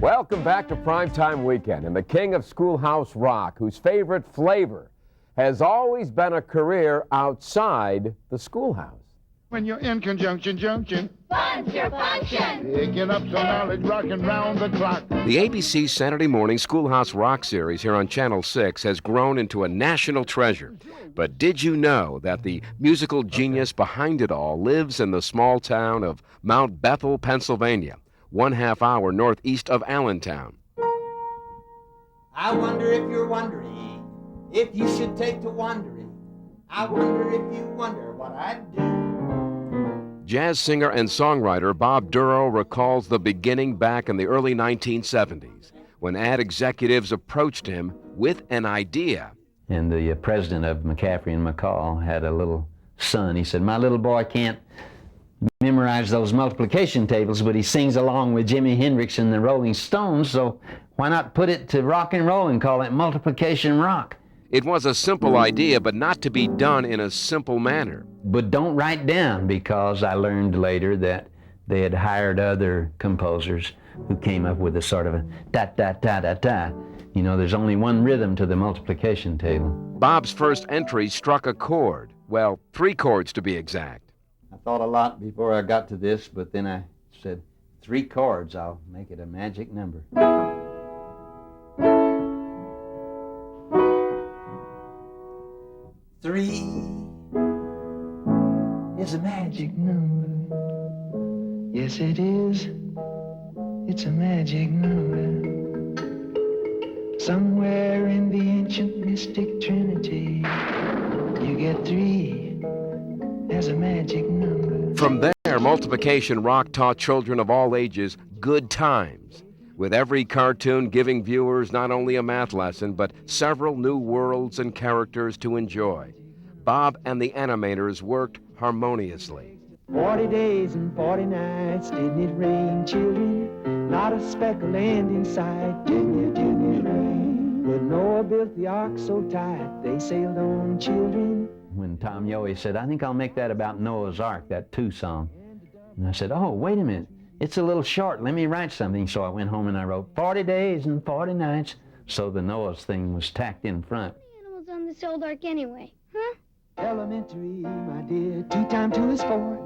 Welcome back to Primetime Weekend, and the king of Schoolhouse rock, whose favorite flavor has always been a career outside the schoolhouse. When you're in conjunction, Punch your function! picking up some knowledge, rocking round the clock. The ABC Saturday morning Schoolhouse Rock series here on Channel 6 has grown into a national treasure. But did you know that the musical genius behind it all lives in the small town of Mount Bethel, Pennsylvania, 1/2 hour northeast of Allentown? I wonder if you're wondering if you should take to wandering. I wonder if you wonder what I'd do. Jazz singer and songwriter Bob Dorough recalls the beginning back in the early 1970s when ad executives approached him with an idea. And the president of McCaffrey and McCall had a little son. He said, "My little boy can't memorize those multiplication tables, but he sings along with Jimi Hendrix and the Rolling Stones, so why not put it to rock and roll and call it multiplication rock?" It was a simple idea, but not to be done in a simple manner. But don't write down, because I learned later that they had hired other composers who came up with a sort of a da-da-da-da-da. You know, there's only one rhythm to the multiplication table. Bob's first entry struck a chord. Well, 3 chords to be exact. I thought a lot before I got to this, but then I said, 3 chords, I'll make it a magic number. 3 is a magic number. Yes, it is. It's a magic number. Somewhere in the ancient mystic trinity, you get 3 as a magic number. From there, multiplication rock taught children of all ages good times, with every cartoon giving viewers not only a math lesson, but several new worlds and characters to enjoy. Bob and the animators worked harmoniously. 40 days and 40 nights, didn't it rain, children? Not a speck of land in sight, didn't it rain? But Noah built the ark so tight, they sailed on, children. When Tom Yohe said, "I think I'll make that about Noah's Ark, that 2 song." And I said, "Oh, wait a minute. It's a little short. Let me write something." So I went home and I wrote 40 days and 40 nights. So the Noah's thing was tacked in front. How many animals on this old ark anyway, huh? Elementary, my dear, 2 times 2 is 4.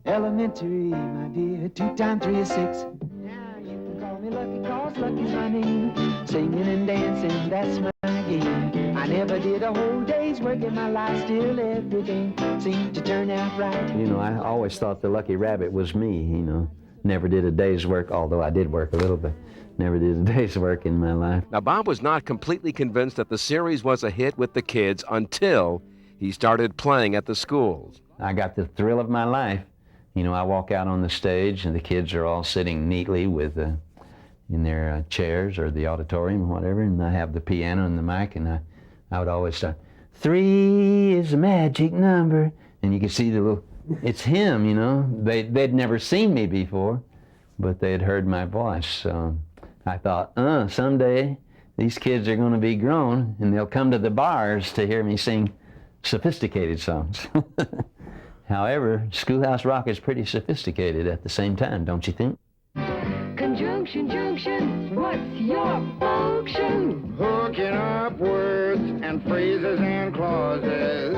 Elementary, my dear, 2 times 3 is 6. Now you can call me Lucky, 'cause Lucky's my name. Singing and dancing, that's my game. I never did a whole day's work in my life, still everything seemed to turn out right. You know, I always thought the lucky rabbit was me, you know. Never did a day's work, although I did work a little bit. Never did a day's work in my life. Now, Bob was not completely convinced that the series was a hit with the kids until he started playing at the schools. I got the thrill of my life. You know, I walk out on the stage and the kids are all sitting neatly with in their chairs or the auditorium or whatever, and I have the piano and the mic, and I would always start, 3 is a magic number, and you could see the little, it's him, you know. They'd never seen me before, but they had heard my voice, so I thought, someday these kids are going to be grown and they'll come to the bars to hear me sing sophisticated songs. However, Schoolhouse Rock is pretty sophisticated at the same time, don't you think? Conjunction, junction, what's your function? Hooking up words and phrases and clauses.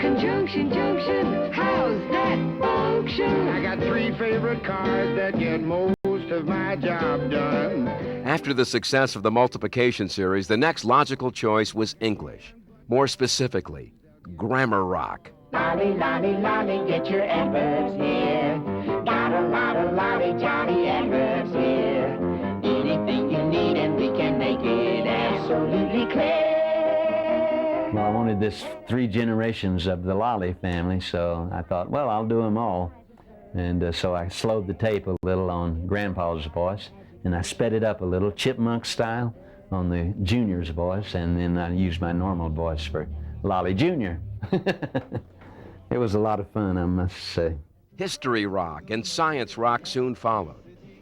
Conjunction, junction, how's that function? I got 3 favorite cars that get most of my job done. After the success of the multiplication series, the next logical choice was English. More specifically, grammar rock. Lolly, lolly, lolly, get your adverbs here. Got a lot of lolly jolly adverbs here. Anything you need and we can make it absolutely clear. Well, I wanted this 3 generations of the Lolly family, so I thought, well, I'll do them all. And so I slowed the tape a little on Grandpa's voice, and I sped it up a little, chipmunk style, on the Junior's voice, and then I used my normal voice for Lolly Jr. It was a lot of fun, I must say. History rock and science rock soon followed.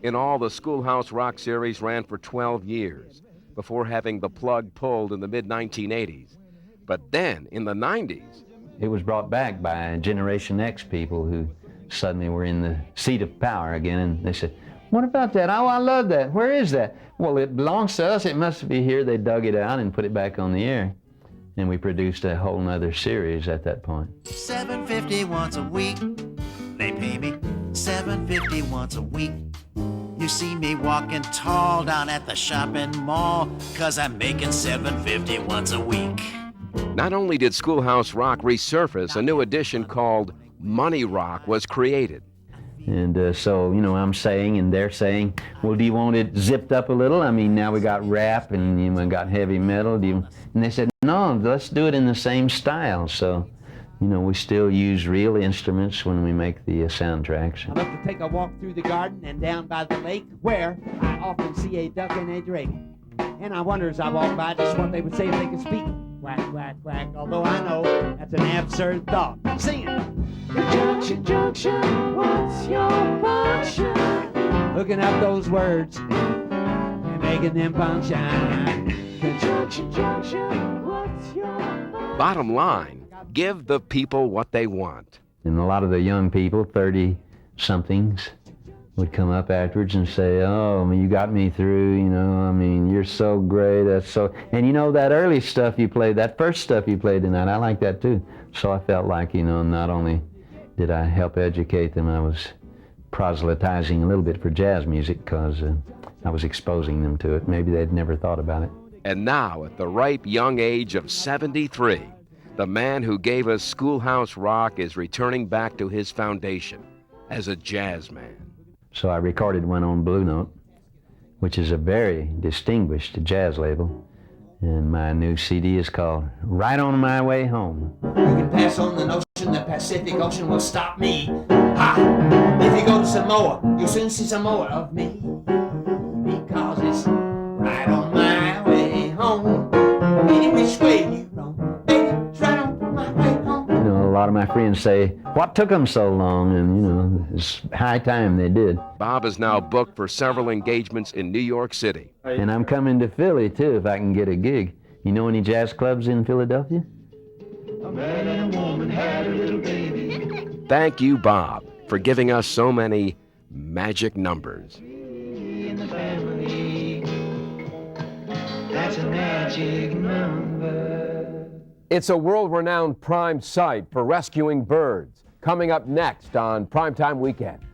In all, the Schoolhouse Rock series ran for 12 years before having the plug pulled in the mid-1980s. But then, in the 90s, it was brought back by Generation X people who suddenly were in the seat of power again, and they said, What about that? Oh, I love that. Where is that? Well, it belongs to us. It must be here. They dug it out and put it back on the air. And we produced a whole nother series at that point. $7.50 once a week. They pay me $7.50 once a week. You see me walking tall down at the shopping mall, 'cause I'm making $7.50 once a week. Not only did Schoolhouse Rock resurface, a new edition called Money Rock was created. And so, you know, I'm saying and they're saying, well, do you want it zipped up a little? I mean, now we got rap and you know, got heavy metal. And they said, no, let's do it in the same style. So, you know, we still use real instruments when we make the soundtracks. I love to take a walk through the garden and down by the lake, where I often see a duck and a drake. And I wonder as I walk by just what they would say if they could speak. Quack, quack, quack, although I know that's an absurd thought. Sing it! Conjunction, junction, what's your function? Hooking up those words and making them function. Conjunction, junction, what's your function? Bottom line, give the people what they want. And a lot of the young people, 30-somethings, would come up afterwards and say, oh, I mean, you got me through, you know, I mean, you're so great, that's so... And you know, that early stuff you played, that first stuff you played tonight, I like that too. So I felt like, you know, not only did I help educate them, I was proselytizing a little bit for jazz music, because I was exposing them to it. Maybe they'd never thought about it. And now, at the ripe young age of 73, the man who gave us Schoolhouse Rock is returning back to his foundation as a jazz man. So I recorded one on Blue Note, which is a very distinguished jazz label. And my new CD is called Right On My Way Home. You can pass on the notion the Pacific Ocean will stop me. Ha! If you go to Samoa, you'll soon see some more of me. Because it's right on my way home. Any which way you roam, baby, it's right on my way home. You know, a lot of my friends say, what took them so long? And, you know, it's high time they did. Bob is now booked for several engagements in New York City. And I'm coming to Philly, too, if I can get a gig. You know any jazz clubs in Philadelphia? A man and a woman had a little baby. Thank you, Bob, for giving us so many magic numbers. In the family, that's a magic number. It's a world-renowned prime site for rescuing birds. Coming up next on Primetime Weekend.